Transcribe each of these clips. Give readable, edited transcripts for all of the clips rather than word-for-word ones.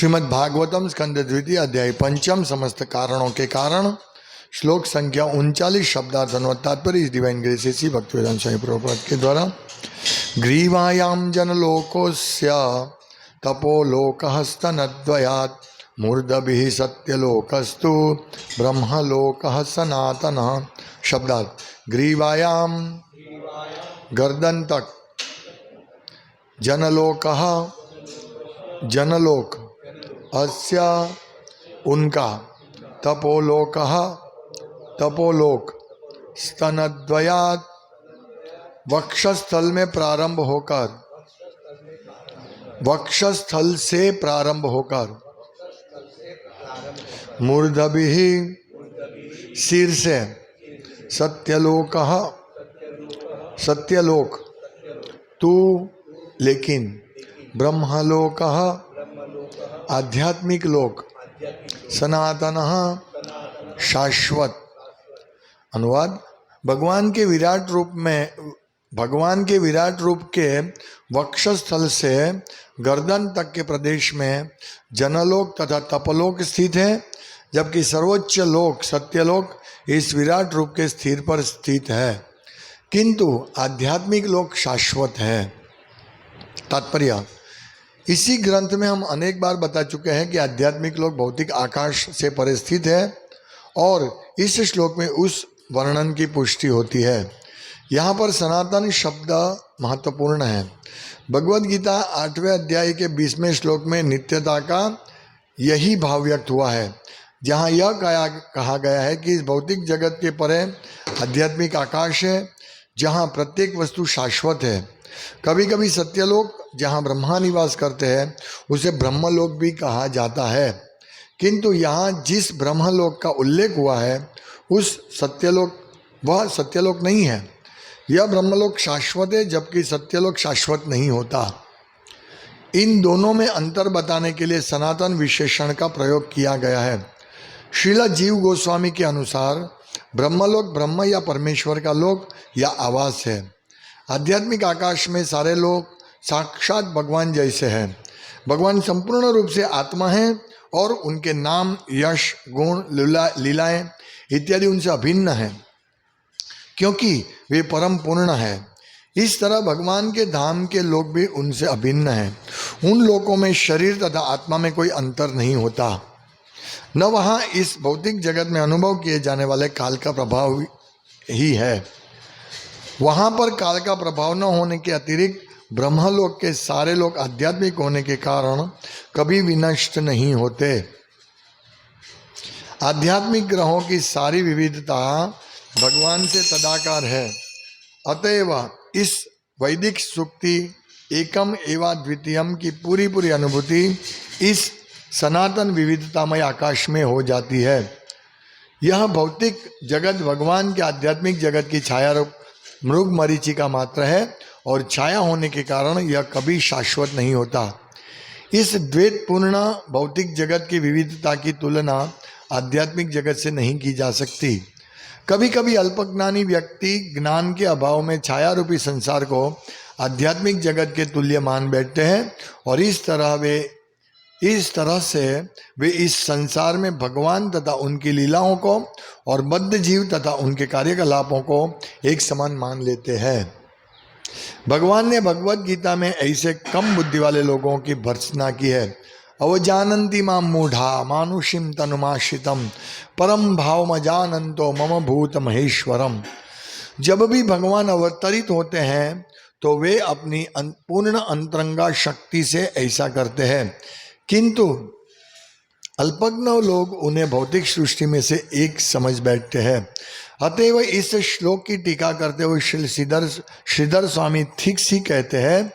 श्रीमद् भागवतम स्कंद द्वितीय अध्याय पंचम समस्त कारणों के कारण श्लोक संख्या 39 शब्दार्थ अनुवाद तात्पर्य इस डिवाइन ग्रेस इसी भक्तिवेदांत स्वामी प्रभुपाद के द्वारा। ग्रीवायाम जनलोकोस्य तपोलोकः स्तनद्वयात् मूर्धभिः सत्यलोकस्तु ब्रह्मलोकः सनातनः। शब्दार्थ ग्रीवायाम गर्दन तक, जनलोकः जनलोक, अस्य उनका, तपोलोकः तपोलोक, स्तनद्वयात् वक्षस्थल में प्रारंभ होकर, वक्षस्थल से प्रारंभ होकर, मूर्धभिः सिर से, सत्यलोकः सत्यलोक, तू लेकिन, ब्रह्मलोकः आध्यात्मिक लोक, सनातनः शाश्वत। अनुवाद भगवान के विराट रूप के वक्षस्थल से गर्दन तक के प्रदेश में जनलोक तथा तपलोक स्थित है, जबकि सर्वोच्च लोक सत्यलोक इस विराट रूप के स्थिर पर स्थित है, किंतु आध्यात्मिक लोक शाश्वत है। तात्पर्य, इसी ग्रंथ में हम अनेक बार बता चुके हैं कि आध्यात्मिक लोक भौतिक आकाश से परे स्थित है और इस श्लोक में उस वर्णन की पुष्टि होती है। यहाँ पर सनातन शब्द महत्वपूर्ण है। भगवद गीता 8वें अध्याय के 20वें श्लोक में नित्यता का यही भाव व्यक्त हुआ है, जहाँ यह कहा गया है कि इस भौतिक जगत के परे आध्यात्मिक आकाश है जहाँ प्रत्येक वस्तु शाश्वत है। कभी कभी सत्यलोक जहाँ ब्रह्मा निवास करते हैं उसे ब्रह्मलोक भी कहा जाता है, किंतु यहाँ जिस ब्रह्मलोक का उल्लेख हुआ है उस सत्यलोक वह सत्यलोक नहीं है। यह ब्रह्मलोक शाश्वत है, जबकि सत्यलोक शाश्वत नहीं होता। इन दोनों में अंतर बताने के लिए सनातन विशेषण का प्रयोग किया गया है। श्रील जीव गोस्वामी के अनुसार ब्रह्मलोक ब्रह्म या परमेश्वर का लोक या आवास है। आध्यात्मिक आकाश में सारे लोग साक्षात भगवान जैसे हैं। भगवान संपूर्ण रूप से आत्मा है और उनके नाम, यश, गुण, लीलाएं इत्यादि उनसे अभिन्न हैं, क्योंकि वे परम पूर्ण है। इस तरह भगवान के धाम के लोग भी उनसे अभिन्न हैं। उन लोकों में शरीर तथा आत्मा में कोई अंतर नहीं होता, न वहाँ इस भौतिक जगत में अनुभव किए जाने वाले काल का प्रभाव ही है। वहाँ पर काल का प्रभाव न होने के अतिरिक्त ब्रह्मलोक के सारे लोग आध्यात्मिक होने के कारण कभी विनष्ट नहीं होते। आध्यात्मिक ग्रहों की सारी विविधता भगवान से तदाकार है। अतएव इस वैदिक सूक्ति एकम एवा द्वितीयम की पूरी अनुभूति इस सनातन विविधतामय आकाश में हो जाती है। यह भौतिक जगत भगवान के आध्यात्मिक जगत की छाया रूप मृग मरीचिका मात्र है और छाया होने के कारण यह कभी शाश्वत नहीं होता। इस द्वैतपूर्ण भौतिक जगत की विविधता की तुलना आध्यात्मिक जगत से नहीं की जा सकती। कभी कभी अल्पज्ञानी व्यक्ति ज्ञान के अभाव में छाया रूपी संसार को आध्यात्मिक जगत के तुल्य मान बैठते हैं और इस तरह से वे इस संसार में भगवान तथा उनकी लीलाओं को और बद्ध जीव तथा उनके कार्यकलापों को एक समान मान लेते हैं। भगवान ने भगवद गीता में ऐसे कम बुद्धि वाले लोगों की भर्त्सना की है। अवजानन्ति मां मूढ़ा मानुषिम तनुमाश्रितम परम भाव मजानंतो मम भूत महेश्वरम। जब भी भगवान अवतरित होते हैं तो वे अपनी पूर्ण अंतरंगा शक्ति से ऐसा करते हैं, किंतु अल्पज्ञ लोग उन्हें भौतिक सृष्टि में से एक समझ बैठते हैं। अतएव इस श्लोक की टीका करते हुए श्रीधर स्वामी ठीक सी कहते हैं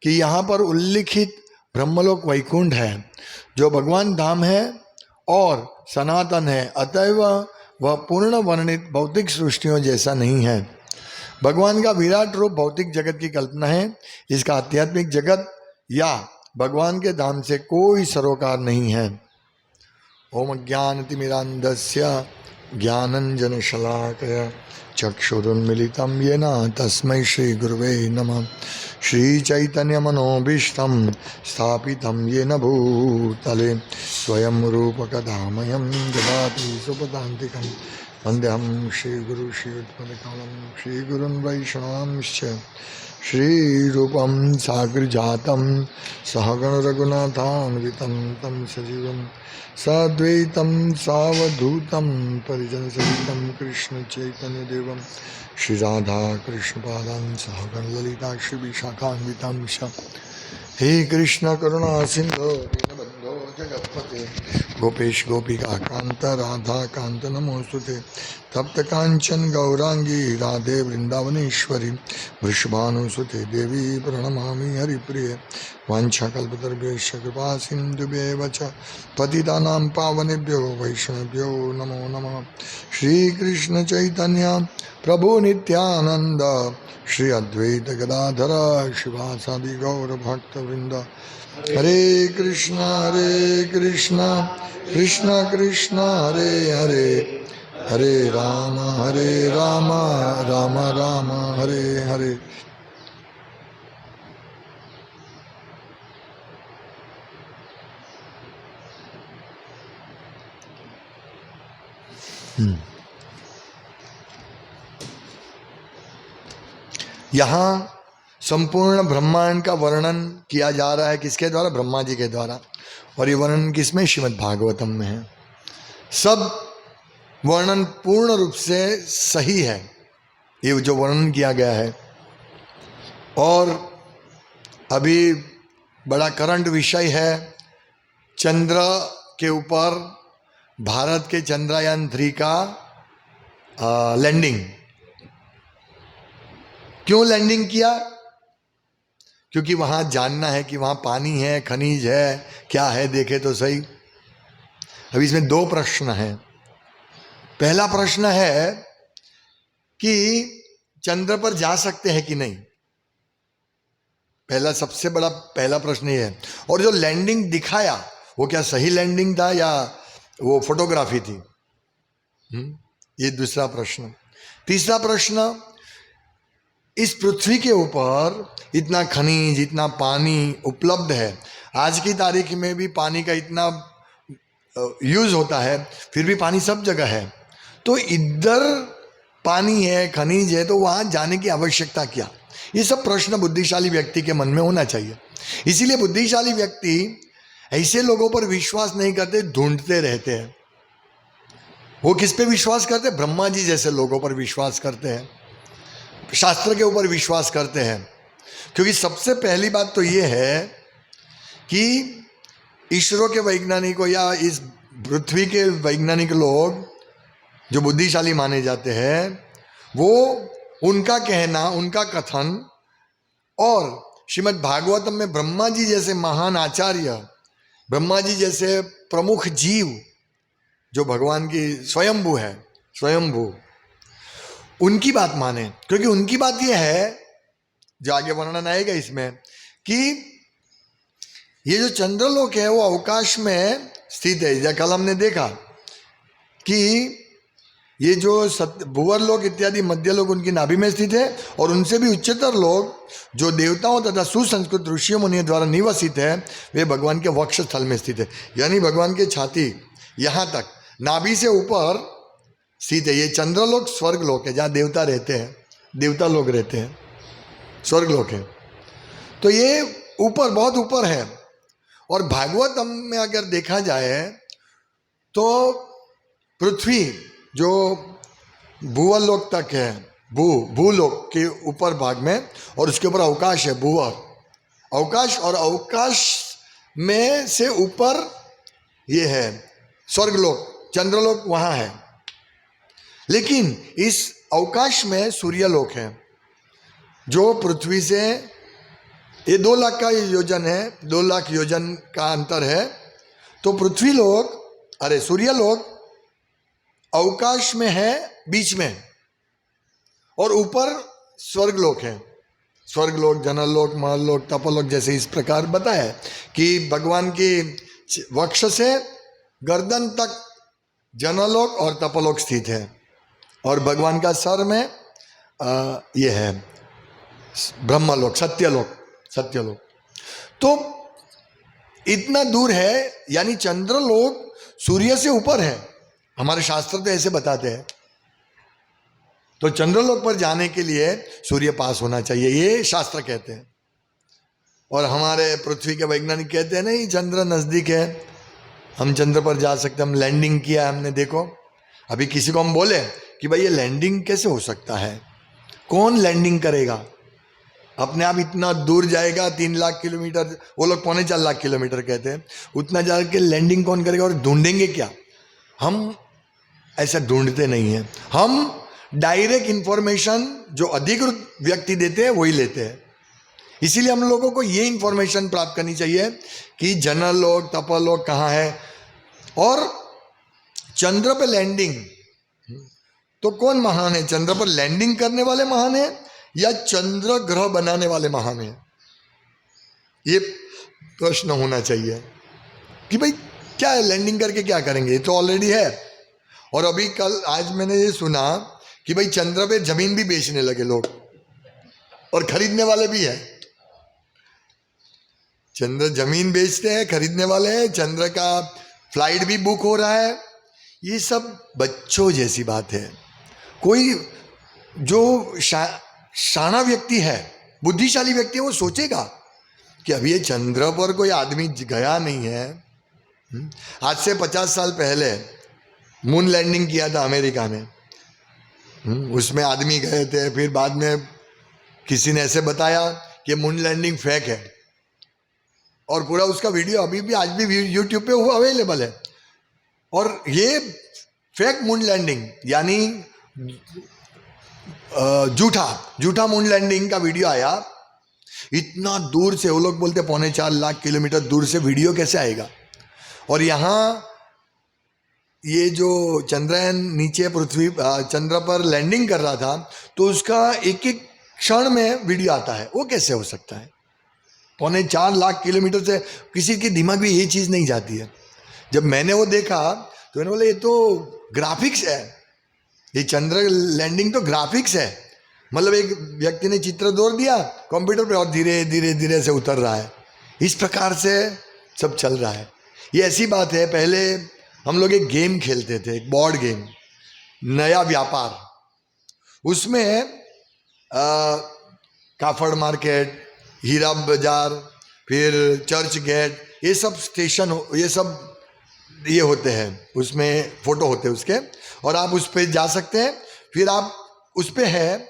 कि यहाँ पर उल्लिखित ब्रह्मलोक वैकुंठ है, जो भगवान धाम है और सनातन है। अतएव वह पूर्ण वर्णित भौतिक सृष्टियों जैसा नहीं है। भगवान का विराट रूप भौतिक जगत की कल्पना है। इसका आध्यात्मिक जगत या भगवान के धाम से कोई सरोकार नहीं है। ओम ज्ञानतिमिरान्धस्य ज्ञानंजन शलाकया चक्षुरुन्मिलितं येन तस्मै श्रीगुरुवे नमः। श्रीचैतन्यमनोभीष्टं स्थापितं येन भूतले स्वयं रूपकदामयं ददाति सुपदान्तिकं वन्देऽहं श्रीगुरु श्रीयुतपदकमलं श्रीगुरुन् वैष्णवांश्च श्रीरूपं साग्रजातं सहगण रघुनाथान्वितं तं सजीवं साद्वैतं सावधूतं परिजनसहितं कृष्णचैतन्यदेवं श्रीराधा कृष्णपादान् सहगण ललिता श्रीविशाखान्वितां च। हे कृष्ण करुणा सिंधो दीनबन्धो जगत्पते गोपेश गोपिका कांत राधा कांत नमोस्तुते। तप्त कांचन गौरांगी राधे वृंदावनेश्वरी वृषभानुसुते देवी प्रणमामि हरिप्रिय। वाञ्छाकल्पतरुभ्यश्च कृपा सिन्धुभ्येव च पतितानां पावनेभ्यो वैष्णवेभ्यो नमो नमः। श्रीकृष्ण चैतन्य प्रभु नित्यानंद श्री अद्वैत गदाधर शिवासादि गौर भक्तवृंद। हरे कृष्णा कृष्ण कृष्ण हरे हरे हरे राम राम राम हरे हरे। यहाँ संपूर्ण ब्रह्मांड का वर्णन किया जा रहा है किसके द्वारा? ब्रह्मा जी के द्वारा। और ये वर्णन किसमें? श्रीमद् भागवतम में है। सब वर्णन पूर्ण रूप से सही है, ये जो वर्णन किया गया है। और अभी बड़ा करंट विषय है चंद्र के ऊपर भारत के चंद्रयान 3 का लैंडिंग। क्यों लैंडिंग किया? क्योंकि वहां जानना है कि वहां पानी है, खनिज है, क्या है, देखे तो सही। अभी इसमें 2 प्रश्न हैं। पहला प्रश्न है कि चंद्र पर जा सकते हैं कि नहीं। सबसे बड़ा पहला प्रश्न ये है। और जो लैंडिंग दिखाया वो क्या सही लैंडिंग था या वो फोटोग्राफी थी? ये दूसरा प्रश्न। तीसरा प्रश्न, इस पृथ्वी के ऊपर इतना खनिज, इतना पानी उपलब्ध है, आज की तारीख में भी पानी का इतना यूज होता है, फिर भी पानी सब जगह है, तो इधर पानी है, खनिज है, तो वहां जाने की आवश्यकता क्या? ये सब प्रश्न बुद्धिशाली व्यक्ति के मन में होना चाहिए। इसीलिए बुद्धिशाली व्यक्ति ऐसे लोगों पर विश्वास नहीं करते, ढूंढते रहते हैं। वो किस पे विश्वास करते? ब्रह्मा जी जैसे लोगों पर विश्वास करते हैं, शास्त्र के ऊपर विश्वास करते हैं। क्योंकि सबसे पहली बात तो ये है कि ईश्वरों के वैज्ञानिकों या इस पृथ्वी के वैज्ञानिक लोग जो बुद्धिशाली माने जाते हैं, वो उनका कहना, उनका कथन और श्रीमद् भागवतम में ब्रह्मा जी जैसे महान आचार्य, ब्रह्मा जी जैसे प्रमुख जीव जो भगवान की स्वयंभू है, स्वयंभू, उनकी बात माने। क्योंकि उनकी बात यह है, जो आगे वर्णन आएगा इसमें, कि ये जो चंद्रलोक है वो अवकाश में स्थित है। या कल हमने देखा कि ये जो भूवर लोक इत्यादि मध्य लोक उनकी नाभि में स्थित है, और उनसे भी उच्चतर लोग जो देवताओं तथा सुसंस्कृत ऋषियों मुनियों द्वारा निवसित है, वे भगवान के वक्ष स्थल में स्थित है। यानी भगवान के छाती यहाँ तक नाभि से ऊपर स्थित है। ये चंद्रलोक स्वर्ग लोक है, जहाँ देवता रहते हैं, देवता लोग रहते हैं, स्वर्ग लोक है। तो ये ऊपर, बहुत ऊपर है। और भागवतम में अगर देखा जाए तो पृथ्वी जो भूवर लोक तक है, भूलोक के ऊपर भाग में, और उसके ऊपर अवकाश है, भूवर अवकाश, और अवकाश में से ऊपर ये है स्वर्गलोक, चंद्रलोक वहाँ है। लेकिन इस अवकाश में सूर्यलोक है, जो पृथ्वी से ये 2 लाख का योजन है, 2 लाख योजन का अंतर है। तो पृथ्वी लोक, अरे सूर्यलोक अवकाश में है बीच में, और ऊपर स्वर्गलोक है। स्वर्गलोक, जनलोक, महलोक, तपलोक, जैसे इस प्रकार बताया कि भगवान की वक्ष से गर्दन तक जनलोक और तपलोक स्थित है। और भगवान का सर में ये है ब्रह्मलोक, सत्यलोक, सत्यलोक। तो इतना दूर है, यानी चंद्रलोक सूर्य से ऊपर है। हमारे शास्त्र तो ऐसे बताते हैं। तो चंद्रलोक पर जाने के लिए सूर्य पास होना चाहिए, ये शास्त्र कहते हैं। और हमारे पृथ्वी के वैज्ञानिक कहते हैं नहीं, चंद्र नजदीक है, हम चंद्र पर जा सकते, हम लैंडिंग किया हमने। देखो अभी किसी को हम बोले कि भाई ये लैंडिंग कैसे हो सकता है, कौन लैंडिंग करेगा? अपने आप इतना दूर जाएगा, 3 लाख किलोमीटर, वो लोग 4.25 लाख किलोमीटर कहते हैं, उतना जाके लैंडिंग कौन करेगा? और ढूंढेंगे क्या? हम ऐसा ढूंढते नहीं है, हम डायरेक्ट इंफॉर्मेशन जो अधिकृत व्यक्ति देते हैं वही लेते हैं। इसीलिए हम लोगों को ये इंफॉर्मेशन प्राप्त करनी चाहिए कि जनलोक, तपलोक कहाँ है। और चंद्र पर लैंडिंग तो कौन महान है? चंद्र पर लैंडिंग करने वाले महान है या चंद्र ग्रह बनाने वाले महान है? ये प्रश्न होना चाहिए कि भाई क्या है, लैंडिंग करके क्या करेंगे, ये तो ऑलरेडी है। और अभी कल आज मैंने ये सुना कि भाई चंद्र पे जमीन भी बेचने लगे लोग, और खरीदने वाले भी है। चंद्र जमीन बेचते हैं, खरीदने वाले हैं, चंद्र का फ्लाइट भी बुक हो रहा है। ये सब बच्चों जैसी बात है। कोई जो शाना व्यक्ति है, बुद्धिशाली व्यक्ति है, वो सोचेगा कि अभी ये चंद्र पर कोई आदमी गया नहीं है। आज से 50 साल पहले मून लैंडिंग किया था अमेरिका ने, उसमें आदमी गए थे। फिर बाद में किसी ने ऐसे बताया कि मून लैंडिंग फेक है, और पूरा उसका वीडियो अभी भी आज भी यूट्यूब पे वो अवेलेबल है। और ये फेक मून लैंडिंग यानी झूठा मून लैंडिंग का वीडियो आया। इतना दूर से, वो लोग बोलते 4.25 लाख किलोमीटर दूर से वीडियो कैसे आएगा? और यहाँ ये जो चंद्रयान नीचे पृथ्वी चंद्र पर लैंडिंग कर रहा था, तो उसका एक एक क्षण में वीडियो आता है। वो कैसे हो सकता है? 4.25 लाख किलोमीटर से किसी के दिमाग में ये चीज़ नहीं जाती है। जब मैंने वो देखा तो मैंने बोला ये तो ग्राफिक्स है, ये चंद्र लैंडिंग तो ग्राफिक्स है। मतलब एक व्यक्ति ने चित्र दौड़ दिया कंप्यूटर पे और धीरे धीरे धीरे से उतर रहा है। इस प्रकार से सब चल रहा है। ये ऐसी बात है, पहले हम लोग एक गेम खेलते थे, एक बोर्ड गेम, नया व्यापार। उसमें काफड़ मार्केट, हीरा बाजार, फिर चर्च गेट, ये सब स्टेशन, ये सब ये होते हैं, उसमें फोटो होते हैं उसके, और आप उस पर जा सकते हैं। फिर आप उस पर है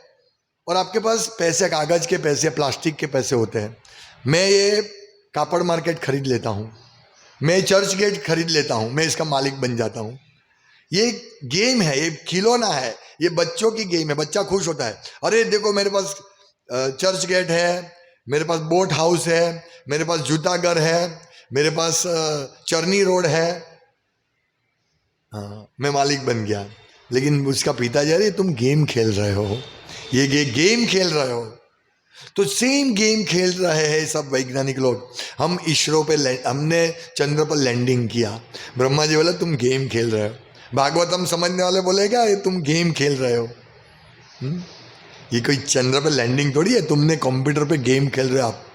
और आपके पास पैसे, कागज के पैसे, प्लास्टिक के पैसे होते हैं। मैं ये कापड़ मार्केट खरीद लेता हूँ, मैं चर्च गेट खरीद लेता हूँ, मैं इसका मालिक बन जाता हूँ। ये गेम है, ये खिलौना है, ये बच्चों की गेम है। बच्चा खुश होता है, अरे देखो मेरे पास चर्च गेट है, मेरे पास बोट हाउस है, मेरे पास जूता घर है, मेरे पास चरनी रोड है, हाँ मैं मालिक बन गया। लेकिन उसका पिताजी, अरे तुम गेम खेल रहे हो, ये गेम खेल रहे हो। तो सेम गेम खेल रहे हैं सब वैज्ञानिक लोग। हम इसरो पे हमने चंद्र पर लैंडिंग किया, ब्रह्मा जी बोला तुम गेम खेल रहे हो। भागवतम समझने वाले बोलेगा ये तुम गेम खेल रहे हो। ये कोई चंद्र पर लैंडिंग थोड़ी है, तुमने कंप्यूटर पे गेम खेल रहे हो आप।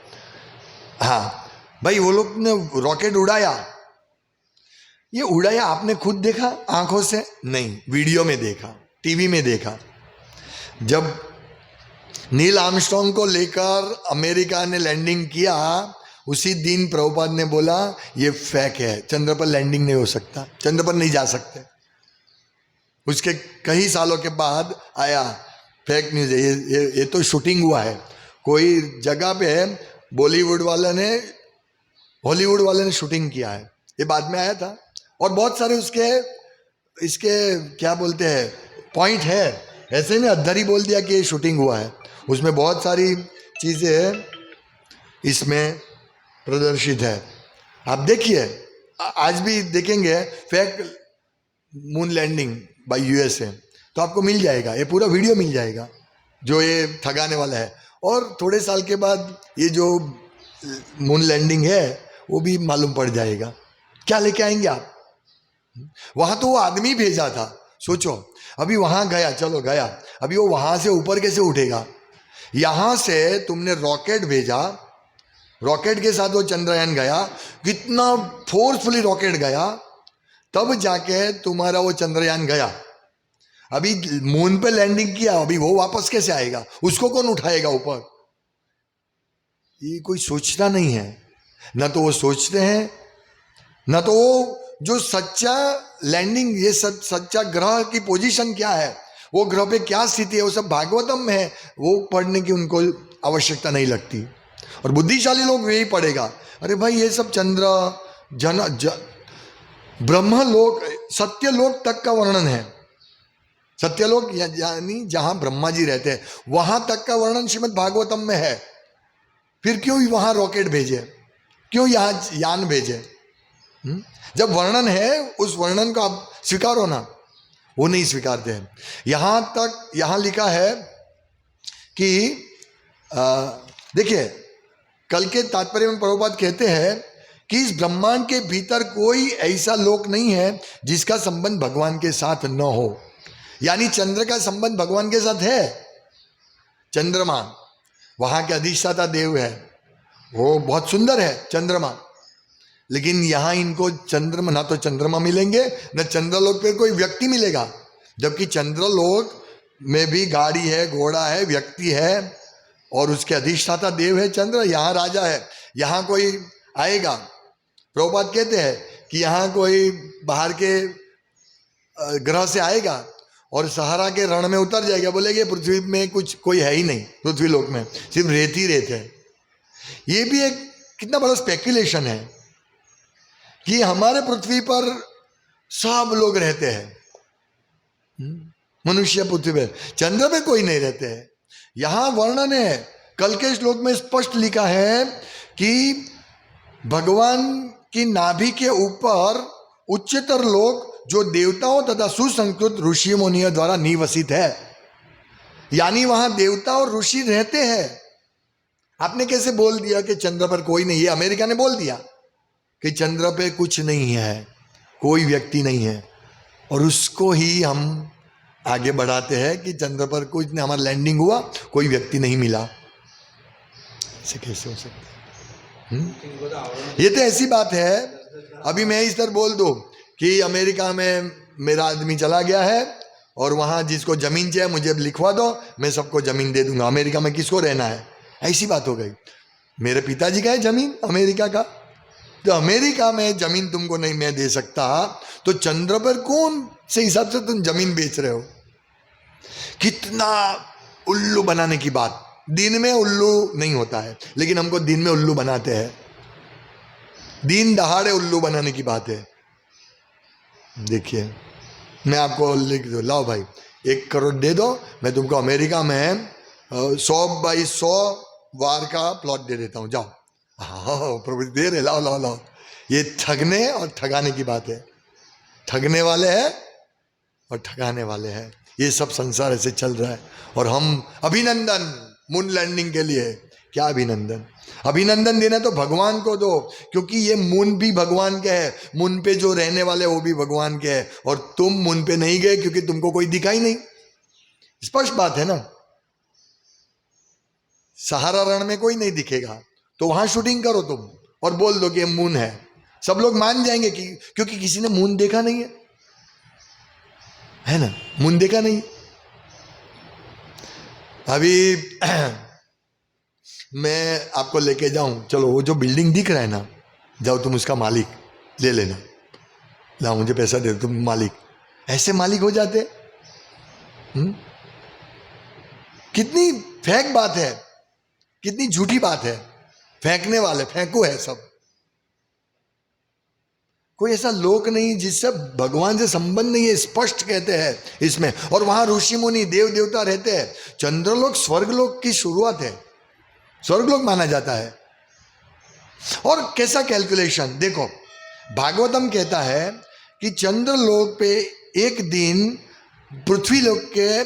हाँ भाई, वो लोग ने रॉकेट उड़ाया, ये उड़ाया आपने खुद देखा आंखों से? नहीं, वीडियो में देखा, टीवी में देखा। जब नील आर्मस्ट्रॉन्ग को लेकर अमेरिका ने लैंडिंग किया, उसी दिन प्रभुपाद ने बोला ये फेक है, चंद्र पर लैंडिंग नहीं हो सकता, चंद्र पर नहीं जा सकते। उसके कई सालों के बाद आया फेक न्यूज है, ये तो शूटिंग हुआ है कोई जगह पे, बॉलीवुड वाले ने, हॉलीवुड वाले ने शूटिंग किया है, ये बाद में आया था। और बहुत सारे उसके इसके क्या बोलते हैं पॉइंट है, ऐसे नहीं अद्धर ही बोल दिया कि ये शूटिंग हुआ है। उसमें बहुत सारी चीज़ें इसमें प्रदर्शित है। आप देखिए, आज भी देखेंगे fake moon landing by USA, तो आपको मिल जाएगा, ये पूरा वीडियो मिल जाएगा जो ये ठगाने वाला है। और थोड़े साल के बाद ये जो मून लैंडिंग है वो भी मालूम पड़ जाएगा। क्या लेके आएंगे आप? वहाँ तो वो आदमी भेजा था, सोचो। अभी वहां गया, चलो गया, अभी वो वहां से ऊपर कैसे उठेगा? यहां से तुमने रॉकेट भेजा, रॉकेट के साथ वो चंद्रयान गया, कितना फोर्सफुली रॉकेट गया, तब जाके तुम्हारा वो चंद्रयान गया। अभी मून पे लैंडिंग किया, अभी वो वापस कैसे आएगा? उसको कौन उठाएगा ऊपर? ये कोई सोचता नहीं है, ना तो वो सोचते हैं, ना तो वो जो सच्चा लैंडिंग, ये सच्चा ग्रह की पोजीशन क्या है, वो ग्रह पे क्या स्थिति है, वो सब भागवतम में है, वो पढ़ने की उनको आवश्यकता नहीं लगती। और बुद्धिशाली लोग यही पढ़ेगा, अरे भाई ये सब चंद्र ब्रह्मलोक, सत्यलोक तक का वर्णन है। सत्यलोक यानी जहां ब्रह्मा जी रहते हैं, वहां तक का वर्णन श्रीमद् भागवतम में है। फिर क्यों वहां रॉकेट भेजे, क्यों यहां यान भेजे? जब वर्णन है उस वर्णन को आप स्वीकारो ना, वो नहीं स्वीकारते हैं। यहां तक, यहां लिखा है कि देखिए, कल के तात्पर्य में प्रभुपाद कहते हैं कि इस ब्रह्मांड के भीतर कोई ऐसा लोक नहीं है जिसका संबंध भगवान के साथ न हो। यानी चंद्र का संबंध भगवान के साथ है। चंद्रमा वहां के अधिष्ठाता देव है, वो बहुत सुंदर है चंद्रमा, लेकिन यहां इनको चंद्रमा, ना तो चंद्रमा मिलेंगे, न चंद्रलोक पे कोई व्यक्ति मिलेगा। जबकि चंद्रलोक में भी गाड़ी है, घोड़ा है, व्यक्ति है, और उसके अधिष्ठाता देव है चंद्र, यहाँ राजा है। यहाँ कोई आएगा, प्रभुपाद कहते हैं कि यहाँ कोई बाहर के ग्रह से आएगा और सहारा के रण में उतर जाएगा, बोलेगे पृथ्वी में कुछ कोई है ही नहीं, पृथ्वी लोक में सिर्फ रेत ही रेत है। ये भी एक कितना बड़ा स्पेकुलेशन है कि हमारे पृथ्वी पर सब लोग रहते हैं, मनुष्य पृथ्वी पर, चंद्र पे कोई नहीं रहते हैं। यहां वर्णन है, कल के श्लोक में स्पष्ट लिखा है कि भगवान की नाभि के ऊपर उच्चतर लोक जो देवताओं तथा सुसंस्कृत ऋषि मुनियों द्वारा निवसित है। यानी वहां देवता और ऋषि रहते हैं। आपने कैसे बोल दिया कि चंद्र पर कोई नहीं है? अमेरिका ने बोल दिया कि चंद्र पे कुछ नहीं है, कोई व्यक्ति नहीं है, और उसको ही हम आगे बढ़ाते हैं कि चंद्र पर कुछ नहीं, हमारा लैंडिंग हुआ, कोई व्यक्ति नहीं मिला। ऐसे कैसे हो सकता है? ये तो ऐसी बात है। अभी मैं इस तरह बोल दूं कि अमेरिका में मेरा आदमी चला गया है और वहां जिसको जमीन चाहिए मुझे लिखवा दो, मैं सबको जमीन दे दूंगा। अमेरिका में किसको रहना है? ऐसी बात हो गई। मेरे पिताजी का है जमीन अमेरिका का, तो अमेरिका में जमीन तुमको नहीं मैं दे सकता, तो चंद्र पर कौन से हिसाब से तुम जमीन बेच रहे हो? कितना उल्लू बनाने की बात। दिन में उल्लू नहीं होता है, लेकिन हमको दिन में उल्लू बनाते हैं। दिन दहाड़े उल्लू बनाने की बात है। देखिए, मैं आपको लिख दो, लाओ भाई 1 करोड़ दे दो, मैं तुमको अमेरिका में 100 बाई 100 वार का प्लॉट दे देता हूं, जाओ। हाँ प्रभु दे रहे, लाओ लाओ लाओ। ये ठगने और ठगाने की बात है। ठगने वाले हैं और ठगाने वाले हैं। ये सब संसार ऐसे चल रहा है। और हम अभिनंदन मून लैंडिंग के लिए, क्या अभिनंदन? अभिनंदन देना तो भगवान को दो, क्योंकि ये मून भी भगवान के है, मून पे जो रहने वाले वो भी भगवान के है, और तुम मून पे नहीं गए क्योंकि तुमको कोई दिखाई नहीं। स्पष्ट बात है ना। सहारा रण में कोई नहीं दिखेगा, तो वहां शूटिंग करो तुम और बोल दो कि ये मून है, सब लोग मान जाएंगे कि क्योंकि किसी ने मून देखा नहीं है ना, मून देखा नहीं। अभी मैं आपको लेके जाऊं, चलो वो जो बिल्डिंग दिख रहा है ना, जाओ तुम उसका मालिक ले लेना, लाओ मुझे पैसा दे, तुम मालिक। ऐसे मालिक हो जाते। कितनी फेक बात है, कितनी झूठी बात है। फेंकने वाले फेंको है सब। कोई ऐसा लोक नहीं जिससे भगवान से संबंध नहीं है, स्पष्ट कहते हैं इसमें। और वहां ऋषि मुनि देव देवता रहते हैं। चंद्रलोक स्वर्गलोक की शुरुआत है, स्वर्गलोक माना जाता है। और कैसा कैलकुलेशन देखो, भागवतम कहता है कि चंद्रलोक पे एक दिन पृथ्वी लोक के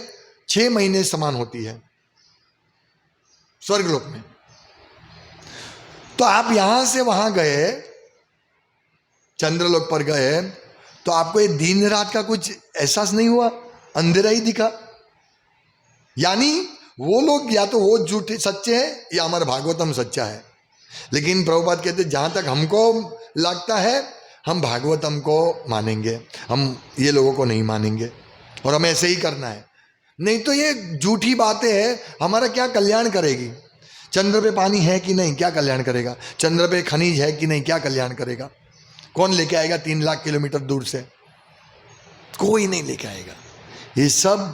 6 महीने समान होती है स्वर्गलोक में। तो आप यहां से वहां गए, चंद्रलोक पर गए, तो आपको ये दिन रात का कुछ एहसास नहीं हुआ? अंधेरा ही दिखा। यानी वो लोग या तो वो झूठे सच्चे हैं या हमारा भागवतम सच्चा है। लेकिन प्रभुपाद कहते जहां तक हमको लगता है हम भागवतम को मानेंगे, हम ये लोगों को नहीं मानेंगे, और हमें ऐसे ही करना है। नहीं तो ये झूठी बातें हैं, हमारा क्या कल्याण करेगी। चंद्र पे पानी है कि नहीं, क्या कल्याण करेगा। चंद्र पे खनिज है कि नहीं, क्या कल्याण करेगा। कौन लेके आएगा 3 लाख किलोमीटर दूर से, कोई नहीं लेके आएगा। ये सब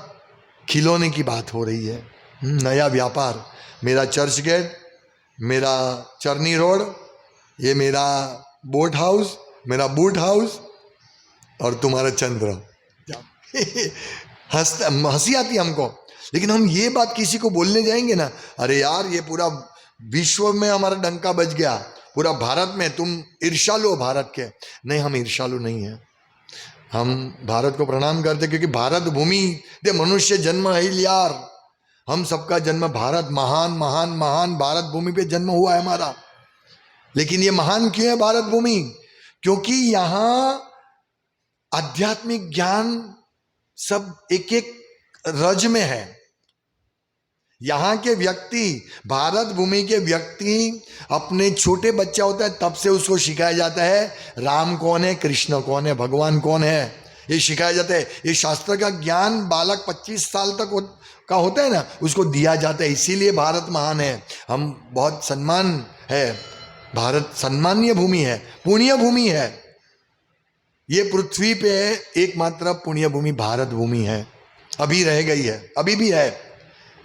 खिलौने की बात हो रही है। नया व्यापार, मेरा चर्च गेट, मेरा चरनी रोड, ये मेरा बोट हाउस, मेरा बूट हाउस, और तुम्हारा चंद्र। हंसी आती हमको, लेकिन हम ये बात किसी को बोलने जाएंगे ना, अरे यार ये पूरा विश्व में हमारा डंका बज गया, पूरा भारत में तुम ईर्ष्यालु हो भारत के। नहीं, हम ईर्ष्यालु नहीं है, हम भारत को प्रणाम करते, क्योंकि भारत भूमि दे मनुष्य जन्म है यार। हम सबका जन्म भारत, महान महान महान भारत भूमि पे जन्म हुआ है हमारा। लेकिन ये महान क्यों है भारत भूमि? क्योंकि यहां आध्यात्मिक ज्ञान सब एक एक रज में है। यहाँ के व्यक्ति, भारत भूमि के व्यक्ति, अपने छोटे बच्चा होता है तब से उसको सिखाया जाता है राम कौन है, कृष्ण कौन है, भगवान कौन है, ये सिखाया जाता है। ये शास्त्र का ज्ञान बालक 25 साल तक का होता है ना, उसको दिया जाता है। इसीलिए भारत महान है, हम बहुत सम्मान है। भारत सम्मानीय भूमि है, पुण्य भूमि है। ये पृथ्वी पे एकमात्र पुण्य भूमि भारत भूमि है, अभी रह गई है, अभी भी है।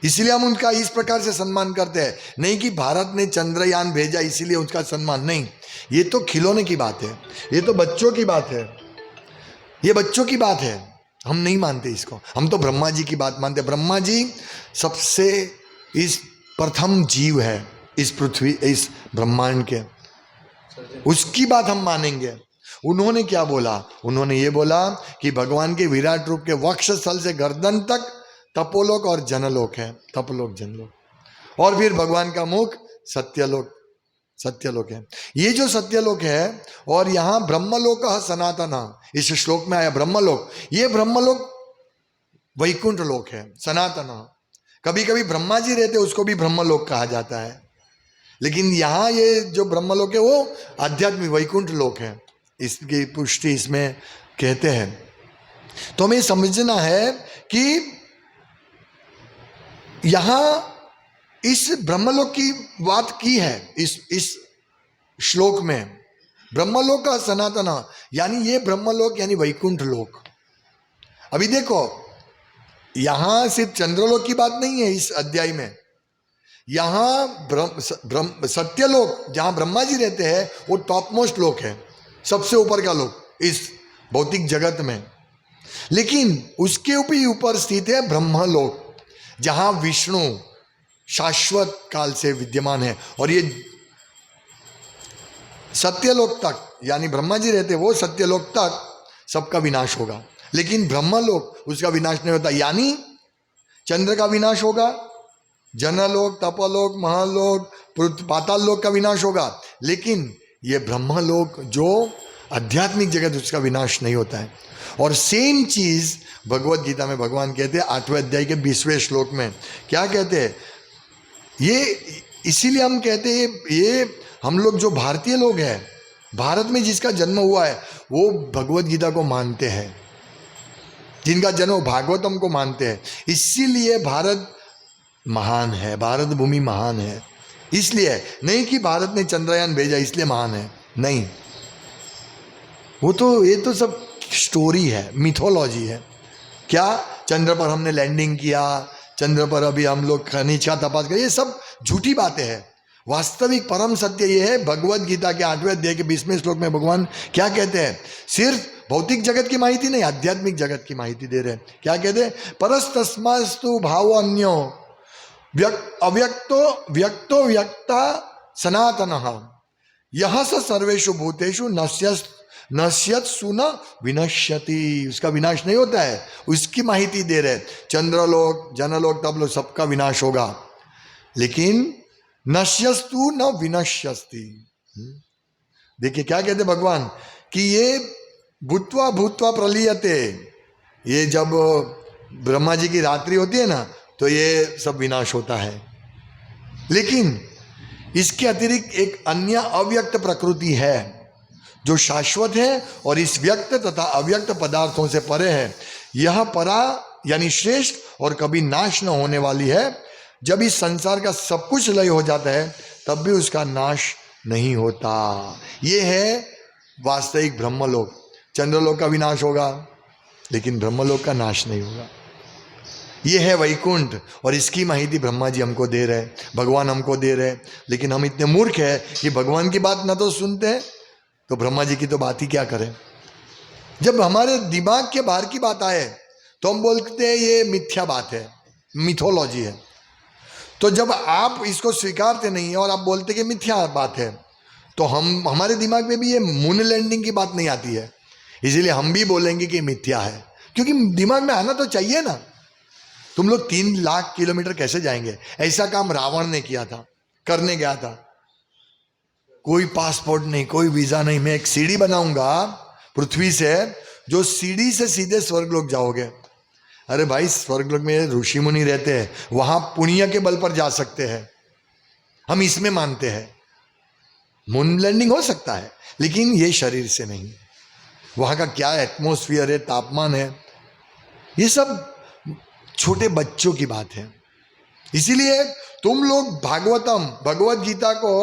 इसलिए हम उनका इस प्रकार से सम्मान करते हैं। नहीं कि भारत ने चंद्रयान भेजा इसीलिए उसका सम्मान, नहीं। ये तो खिलौने की बात है, ये तो बच्चों की बात है, ये बच्चों की बात है। हम नहीं मानते इसको, हम तो ब्रह्मा जी की बात मानते। ब्रह्मा जी सबसे इस प्रथम जीव है इस पृथ्वी, इस ब्रह्मांड के, उसकी बात हम मानेंगे। उन्होंने क्या बोला? उन्होंने ये बोला कि भगवान के विराट रूप के वक्षस्थल से गर्दन तक तपोलोक और जनलोक है, तपलोक जनलोक, और फिर भगवान का मुख सत्यलोक, सत्यलोक है। ये जो सत्यलोक है, और यहाँ ब्रह्मलोक सनातन, इस श्लोक में आया ब्रह्मलोक, ये ब्रह्मलोक वैकुंठ लोक है, सनातन। कभी कभी ब्रह्मा जी रहते उसको भी ब्रह्मलोक कहा जाता है, लेकिन यहाँ ये जो ब्रह्मलोक है वो आध्यात्मिक वैकुंठ लोक है, इसकी पुष्टि इसमें कहते हैं। तो हमें समझना है कि यहां इस ब्रह्मलोक की बात की है, इस श्लोक में ब्रह्मलोक का सनातन, यानी ये ब्रह्मलोक यानी वैकुंठ लोक। अभी देखो यहां सिर्फ चंद्रलोक की बात नहीं है इस अध्याय में, यहां सत्यलोक जहां ब्रह्मा जी रहते हैं वो टॉप मोस्ट लोक है, सबसे ऊपर का लोक इस भौतिक जगत में। लेकिन उसके ऊपर स्थित है ब्रह्मलोक, जहां विष्णु शाश्वत काल से विद्यमान है। और ये सत्यलोक तक, यानी ब्रह्मा जी रहते वो सत्यलोक तक सबका विनाश होगा, लेकिन ब्रह्मलोक उसका विनाश नहीं होता। यानी चंद्र का विनाश होगा, जनलोक, तपलोक, महालोक, पाताल लोक का विनाश होगा, लेकिन ये ब्रह्मलोक जो आध्यात्मिक जगत उसका विनाश नहीं होता है। और सेम चीज भगवत गीता में भगवान कहते हैं 8वें अध्याय के 20वें श्लोक में, क्या कहते हैं? ये इसीलिए हम कहते हैं, ये हम लोग जो भारतीय लोग हैं, भारत में जिसका जन्म हुआ है वो भगवत गीता को मानते हैं, जिनका जन्म भागवतम को मानते हैं। इसीलिए भारत महान है, भारत भूमि महान है। इसलिए नहीं कि भारत ने चंद्रयान भेजा इसलिए महान है, नहीं, वो तो ये तो सब स्टोरी है, मिथोलॉजी है। क्या चंद्र पर हमने लैंडिंग किया, चंद्र पर अभी हम लोग खनिज का तपास करें, ये सब झूठी बातें हैं। वास्तविक परम सत्य ये है, भगवत गीता के 8वें अध्याय के 20वें श्लोक में भगवान क्या कहते हैं? सिर्फ भौतिक जगत की माहिती नहीं, आध्यात्मिक जगत की माहिती दे रहे हैं। क्या कहते हैं? परस्तस्मास्तु भाव अन्यो अव्यक्तो व्यक्तो व्यक्ता सनातन यह स सर्वेषु भूतेषु नश्यत सुना विनश्यति, उसका विनाश नहीं होता है, उसकी माहिती दे रहे। चंद्रलोक, जनलोक, तपलोक सबका विनाश होगा, लेकिन नश्यस्तु न विनश्यस्ति। देखिए क्या कहते भगवान कि ये भूत्वा भूत्वा प्रलीयते, ये जब ब्रह्मा जी की रात्रि होती है ना, तो ये सब विनाश होता है। लेकिन इसके अतिरिक्त एक अन्य अव्यक्त प्रकृति है जो शाश्वत है और इस व्यक्त तथा अव्यक्त पदार्थों से परे है। यह परा यानी श्रेष्ठ और कभी नाश न होने वाली है। जब इस संसार का सब कुछ लय हो जाता है तब भी उसका नाश नहीं होता। ये है वास्तविक ब्रह्मलोक। चंद्रलोक का विनाश होगा लेकिन ब्रह्मलोक का नाश नहीं होगा। ये है वैकुंठ और इसकी माहिती ब्रह्मा जी हमको दे रहे, भगवान हमको दे रहे। लेकिन हम इतने मूर्ख हैं कि भगवान की बात ना तो सुनते हैं तो ब्रह्मा जी की तो बात ही क्या करें। जब हमारे दिमाग के बाहर की बात आए तो हम बोलते हैं ये मिथ्या बात है, मिथोलॉजी है। तो जब आप इसको स्वीकारते नहीं है और आप बोलते कि मिथ्या बात है, तो हमारे दिमाग में भी ये मून लैंडिंग की बात नहीं आती है। इसीलिए हम भी बोलेंगे कि मिथ्या है, क्योंकि दिमाग में आना तो चाहिए ना। तुम लोग 3 लाख किलोमीटर कैसे जाएंगे? ऐसा काम रावण ने किया था, करने गया था। कोई पासपोर्ट नहीं, कोई वीजा नहीं, मैं एक सीढ़ी बनाऊंगा पृथ्वी से, जो सीढ़ी से सीधे स्वर्ग लोग जाओगे। अरे भाई, स्वर्ग लोग में ऋषि मुनि रहते हैं, वहां पुण्य के बल पर जा सकते हैं। हम इसमें मानते हैं मून लैंडिंग हो सकता है, लेकिन ये शरीर से नहीं। वहां का क्या एटमॉस्फेयर है, तापमान है, ये सब छोटे बच्चों की बात है। इसीलिए तुम लोग भागवतम, भगवत गीता को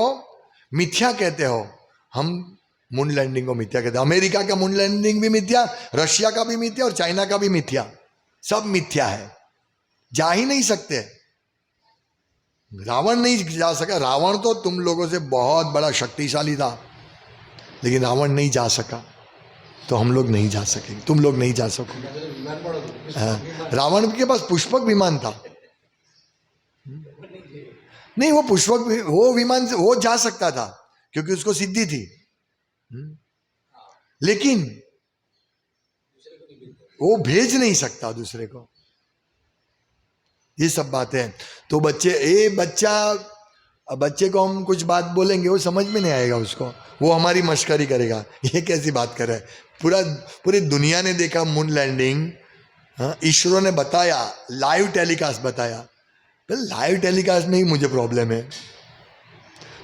मिथ्या कहते हो, हम मून लैंडिंग को मिथ्या कहते हैं। अमेरिका का मून लैंडिंग भी मिथ्या, रशिया का भी मिथ्या और चाइना का भी मिथ्या, सब मिथ्या है। जा ही नहीं सकते। रावण नहीं जा सका। रावण तो तुम लोगों से बहुत बड़ा शक्तिशाली था, लेकिन रावण नहीं जा सका, तो हम लोग नहीं जा सकेंगे, तुम लोग नहीं जा सकोगे। रावण के पास पुष्पक विमान था, नहीं वो पुष्पक, वो विमान से वो जा सकता था क्योंकि उसको सिद्धि थी, लेकिन वो भेज नहीं सकता दूसरे को। ये सब बातें। तो बच्चे को हम कुछ बात बोलेंगे, वो समझ में नहीं आएगा उसको, वो हमारी मश्करी करेगा, ये कैसी बात कर रहा है। पूरी दुनिया ने देखा मून लैंडिंग, इसरो ने बताया, लाइव टेलीकास्ट बताया। लाइव टेलीकास्ट में ही मुझे प्रॉब्लम है।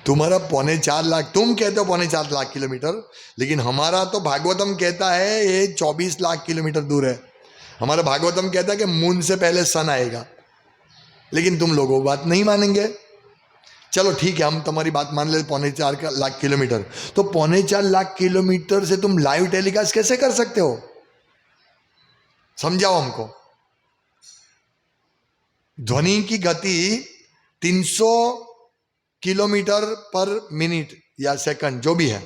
तुम्हारा 4.25 लाख, तुम कहते हो 4.25 लाख किलोमीटर, लेकिन हमारा तो भागवतम कहता है ये 24 लाख किलोमीटर दूर है। हमारा भागवतम कहता है कि मून से पहले सन आएगा, लेकिन तुम लोगों की बात नहीं मानेंगे। चलो ठीक है, हम तुम्हारी बात मान ले 4.25 लाख किलोमीटर, तो 4.25 लाख किलोमीटर से तुम लाइव टेलीकास्ट कैसे कर सकते हो? समझाओ हमको। ध्वनि की गति 300 किलोमीटर पर मिनट या सेकंड जो भी है,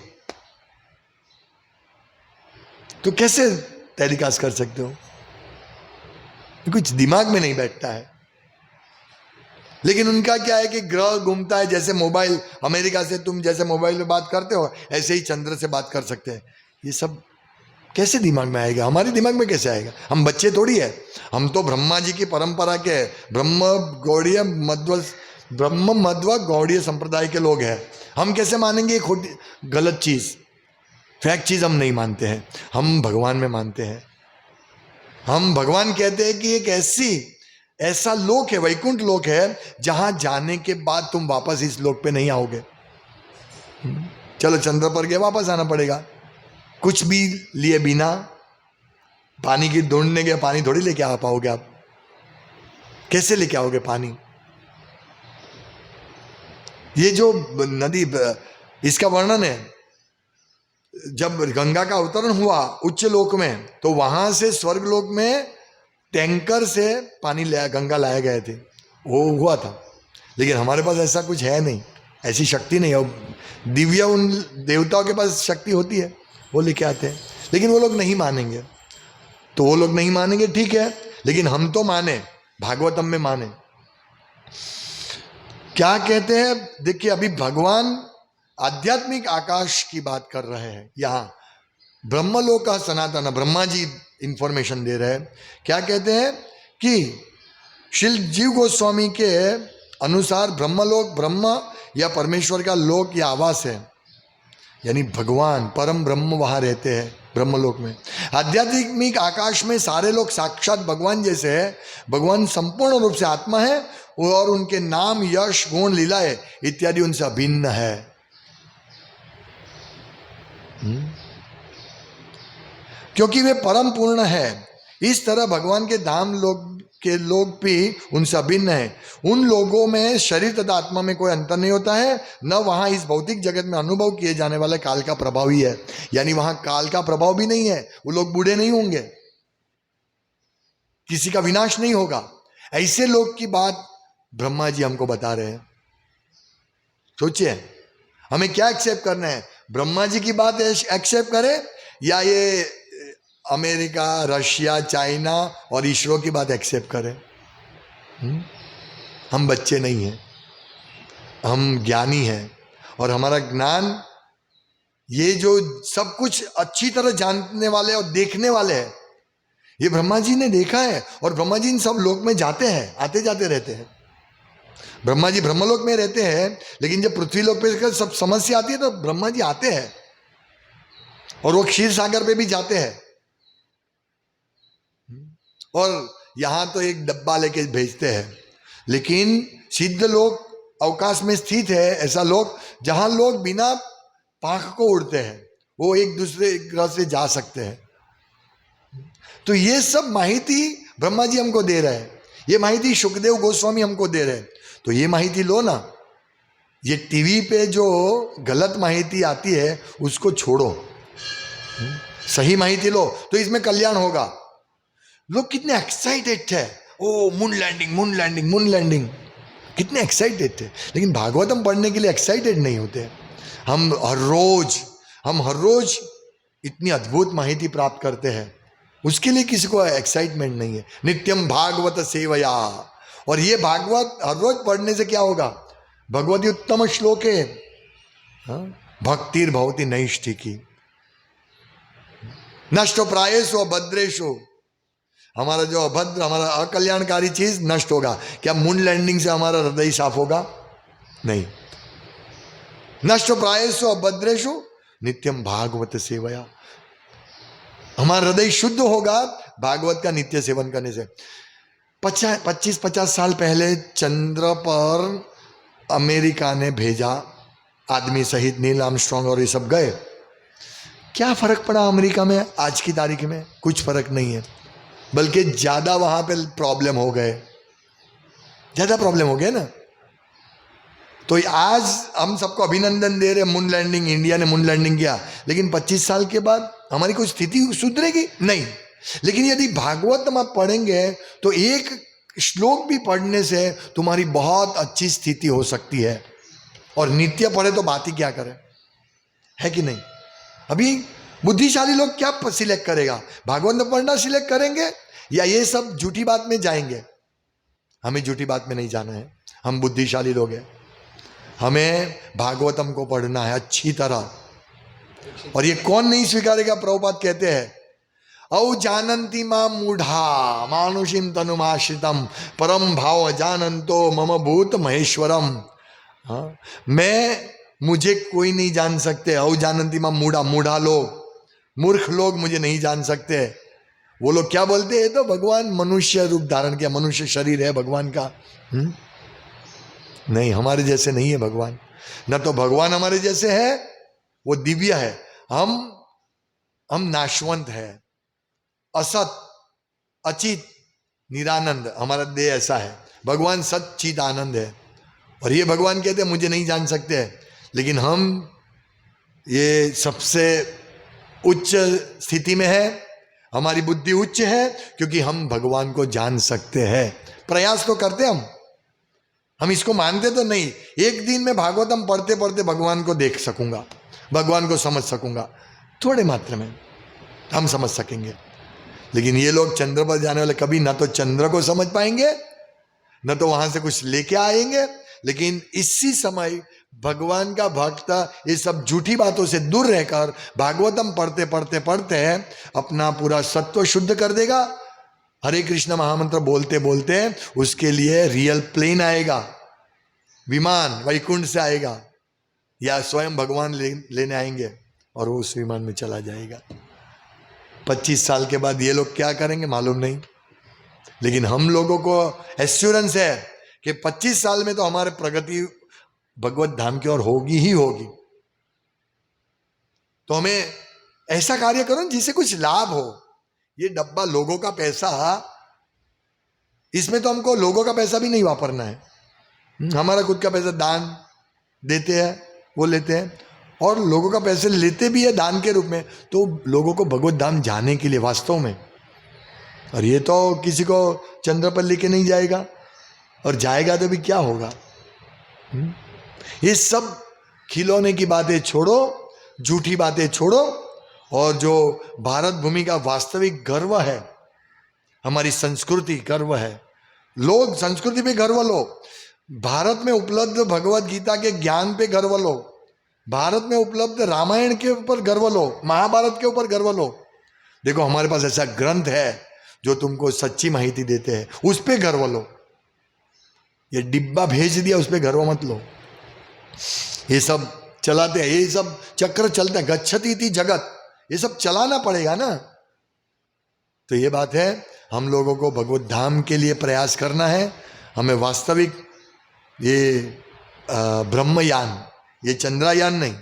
तो कैसे टेलीकास्ट कर सकते हो? कुछ दिमाग में नहीं बैठता है। लेकिन उनका क्या है कि ग्रह घूमता है, जैसे मोबाइल, अमेरिका से तुम जैसे मोबाइल में बात करते हो ऐसे ही चंद्र से बात कर सकते हैं। ये सब कैसे दिमाग में आएगा? हमारे दिमाग में कैसे आएगा? हम बच्चे थोड़ी है, हम तो ब्रह्मा जी की परंपरा के ब्रह्म मध्व गौड़ीय संप्रदाय के लोग हैं। हम कैसे मानेंगे ये खोटी गलत चीज? फैक्ट चीज हम नहीं मानते हैं, हम भगवान में मानते हैं। हम भगवान कहते हैं कि एक ऐसा लोक है, वैकुंठ लोक है, जहां जाने के बाद तुम वापस इस लोक पे नहीं आओगे। चलो चंद्र पर गए, वापस आना पड़ेगा, कुछ भी लिए बिना। पानी की ढूंढने गए, पानी थोड़ी लेके आ पाओगे आप। कैसे लेके आओगे पानी? ये जो नदी, इसका वर्णन है, जब गंगा का अवतरण हुआ उच्च लोक में, तो वहां से स्वर्ग लोक में टैंकर से पानी गंगा लाए गए थे, वो हुआ था। लेकिन हमारे पास ऐसा कुछ है नहीं, ऐसी शक्ति नहीं है। दिव्य उन देवताओं के पास शक्ति होती है, वो लेके आते हैं, लेकिन वो लोग नहीं मानेंगे। तो वो लोग नहीं मानेंगे, ठीक है, लेकिन हम तो माने, भागवतम में माने। क्या कहते हैं, देखिए अभी भगवान आध्यात्मिक आकाश की बात कर रहे हैं। यहाँ ब्रह्मलोक का सनातन, ब्रह्मा जी इंफॉर्मेशन दे रहे हैं। क्या कहते हैं कि श्री जीव गोस्वामी के अनुसार ब्रह्मलोक ब्रह्म या परमेश्वर का लोक या आवास है, यानी भगवान परम ब्रह्म वहां रहते हैं। ब्रह्मलोक में। आध्यात्मिक आकाश में सारे लोग साक्षात भगवान जैसे है। भगवान संपूर्ण रूप से आत्मा है और उनके नाम, यश, गुण, लीलाएं इत्यादि उनसे अभिन्न है। क्योंकि वे परम पूर्ण है। इस तरह भगवान के धाम लोग भी उनसे अभिन्न है। उन लोगों में शरीर तथा आत्मा में कोई अंतर नहीं होता है, न वहां इस भौतिक जगत में अनुभव किए जाने वाले काल का प्रभाव ही है। यानी वहां काल का प्रभाव भी नहीं है, वो लोग बूढ़े नहीं होंगे, किसी का विनाश नहीं होगा। ऐसे लोग की बात ब्रह्मा जी हमको बता रहे हैं। सोचिए हमें क्या एक्सेप्ट करना है, ब्रह्मा जी की बात एक्सेप्ट करें या ये अमेरिका, रशिया, चाइना और इसरो की बात एक्सेप्ट करें? हम बच्चे नहीं हैं, हम ज्ञानी हैं और हमारा ज्ञान, ये जो सब कुछ अच्छी तरह जानने वाले और देखने वाले हैं, ये ब्रह्मा जी ने देखा है। और ब्रह्मा जी इन सब लोक में जाते हैं, आते जाते रहते हैं। ब्रह्मा जी ब्रह्मलोक में रहते हैं, लेकिन जब पृथ्वी लोक पे सब समस्या आती है तो ब्रह्मा जी आते हैं और वो क्षीर सागर पे भी जाते हैं। और यहां तो एक डब्बा लेके भेजते हैं, लेकिन सिद्ध लोग अवकाश में स्थित है, ऐसा लोग जहां लोग बिना पाख को उड़ते हैं, वो एक दूसरे ग्रह से जा सकते हैं। तो ये सब माहिती ब्रह्मा जी हमको दे रहे हैं, ये माहिती शुकदेव गोस्वामी हमको दे रहे हैं। तो ये माहिती लो ना, ये टीवी पे जो गलत माहिती आती है उसको छोड़ो, सही माहिती लो तो इसमें कल्याण होगा। लोग कितने एक्साइटेड थे, oh moon landing, moon landing, moon landing, कितने एक्साइटेड थे। लेकिन भागवतम पढ़ने के लिए एक्साइटेड नहीं होते। हम हर रोज इतनी अद्भुत माहिती प्राप्त करते हैं, उसके लिए किसी को एक्साइटमेंट नहीं है। नित्यम भागवत सेवया, और ये भागवत हर रोज पढ़ने से क्या होगा? भगवती उत्तम श्लोक है, भक्तिर भवती नैष्ठिकी नष्टो प्रायेषु अभद्रेषु। हमारा जो अभद्र, हमारा अकल्याणकारी चीज नष्ट होगा। क्या मून लैंडिंग से हमारा हृदय साफ होगा? नहीं। नष्ट प्रायेषु अभद्रेषु नित्यम भागवत सेवया, हमारा हृदय शुद्ध होगा भागवत का नित्य सेवन करने से। 25-50 साल पहले चंद्र पर अमेरिका ने भेजा आदमी सहित, नील आर्मस्ट्रांग और ये सब गए। क्या फर्क पड़ा अमेरिका में आज की तारीख में? कुछ फर्क नहीं है, बल्कि ज्यादा वहां पे प्रॉब्लम हो गए, ज्यादा प्रॉब्लम हो गए ना। तो आज हम सबको अभिनंदन दे रहे, मून लैंडिंग, इंडिया ने मून लैंडिंग किया, लेकिन 25 साल के बाद हमारी कोई स्थिति सुधरेगी? नहीं। लेकिन यदि भागवत आप पढ़ेंगे तो एक श्लोक भी पढ़ने से तुम्हारी बहुत अच्छी स्थिति हो सकती है। और नित्य पढ़े तो बात ही क्या करें, है कि नहीं? अभी बुद्धिशाली लोग क्या सिलेक्ट करेगा? भागवत पढ़ना सिलेक्ट करेंगे या ये सब झूठी बात में जाएंगे? हमें झूठी बात में नहीं जाना है, हम बुद्धिशाली लोग हैं। हमें भागवतम को पढ़ना है अच्छी तरह। और ये कौन नहीं स्वीकारेगा? प्रभुपाद कहते हैं, औ जानन्ति मां मूढ़ा मानुषीम तनुमाश्रितम परम भाव जानन्तो मम भूत महेश्वरम। मुझे कोई नहीं जान सकते। औ जानन्ति मां मूढ़ा, मूढ़ा लोग, मूर्ख लोग मुझे नहीं जान सकते। वो लोग क्या बोलते हैं? तो भगवान मनुष्य रूप धारण किया, मनुष्य शरीर है भगवान का। नहीं, हमारे जैसे नहीं है भगवान। न तो भगवान हमारे जैसे है, वो दिव्य है, हम नाशवंत है, असत, अचित, निरानंद। हमारा देह ऐसा है। भगवान सच्चित आनंद है। और ये भगवान कहते हैं मुझे नहीं जान सकते हैं, लेकिन हम ये सबसे उच्च स्थिति में है, हमारी बुद्धि उच्च है, क्योंकि हम भगवान को जान सकते हैं। प्रयास तो करते हम इसको मानते तो नहीं। एक दिन में भागवतम पढ़ते पढ़ते भगवान को देख सकूंगा, भगवान को समझ सकूंगा, थोड़े मात्रा में हम समझ सकेंगे। लेकिन ये लोग चंद्र पर जाने वाले कभी ना तो चंद्र को समझ पाएंगे, न तो वहां से कुछ लेके आएंगे। लेकिन इसी समय भगवान का भक्त ये सब झूठी बातों से दूर रहकर भागवतम पढ़ते पढ़ते पढ़ते अपना पूरा सत्व शुद्ध कर देगा। हरे कृष्ण महामंत्र बोलते बोलते उसके लिए रियल प्लेन आएगा, विमान वैकुंठ से आएगा, या स्वयं भगवान लेने आएंगे और वो उस विमान में चला जाएगा। 25 साल के बाद ये लोग क्या करेंगे मालूम नहीं, लेकिन हम लोगों को एश्योरेंस है कि 25 साल में तो हमारे प्रगति भगवत धाम की ओर होगी ही होगी। तो हमें ऐसा कार्य करो जिससे कुछ लाभ हो। ये डब्बा लोगों का पैसा, इसमें तो हमको लोगों का पैसा भी नहीं वापरना है, हमारा खुद का पैसा दान देते हैं, वो लेते हैं, और लोगों का पैसे लेते भी है दान के रूप में, तो लोगों को भगवत धाम जाने के लिए वास्तव में। और ये तो किसी को चंद्र पर लेके नहीं जाएगा, और जाएगा तो भी क्या होगा। ये सब खिलौने की बातें छोड़ो, झूठी बातें छोड़ो, और जो भारत भूमि का वास्तविक गर्व है, हमारी संस्कृति गर्व है, लोग संस्कृति पे गर्व लो, भारत में उपलब्ध भगवत गीता के ज्ञान पे गर्व लो, भारत में उपलब्ध रामायण के ऊपर गर्व लो, महाभारत के ऊपर गर्व लो। देखो हमारे पास ऐसा ग्रंथ है जो तुमको सच्ची माहिती देते हैं, उस पे गर्व लो। ये डिब्बा भेज दिया, उस पे गर्व मत लो। ये सब चलाते हैं, ये सब चक्र चलता है, गच्छति इति जगत, ये सब चलाना पड़ेगा ना। तो ये बात है, हम लोगों को भगवत धाम के लिए प्रयास करना है। हमें वास्तविक ये ब्रह्मयान, ये चंद्रयान नहीं,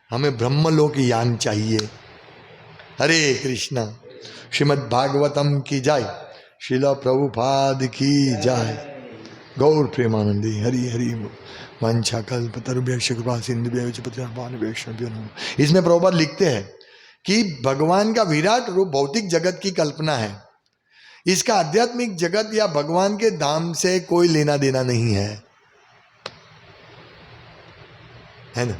हमें ब्रह्मलोक यान चाहिए। हरे कृष्णा। श्रीमद् भागवतम की जय, श्रील प्रभुपाद की जय, गौर प्रेमानंदी। हरि हरि वांछा कल्पतरुभ्यश्च कृपा सिन्धुभ्यश्च पतितानां। इसमें प्रभुपाद लिखते हैं कि भगवान का विराट रूप भौतिक जगत की कल्पना है, इसका आध्यात्मिक जगत या भगवान के धाम से कोई लेना देना नहीं है ना।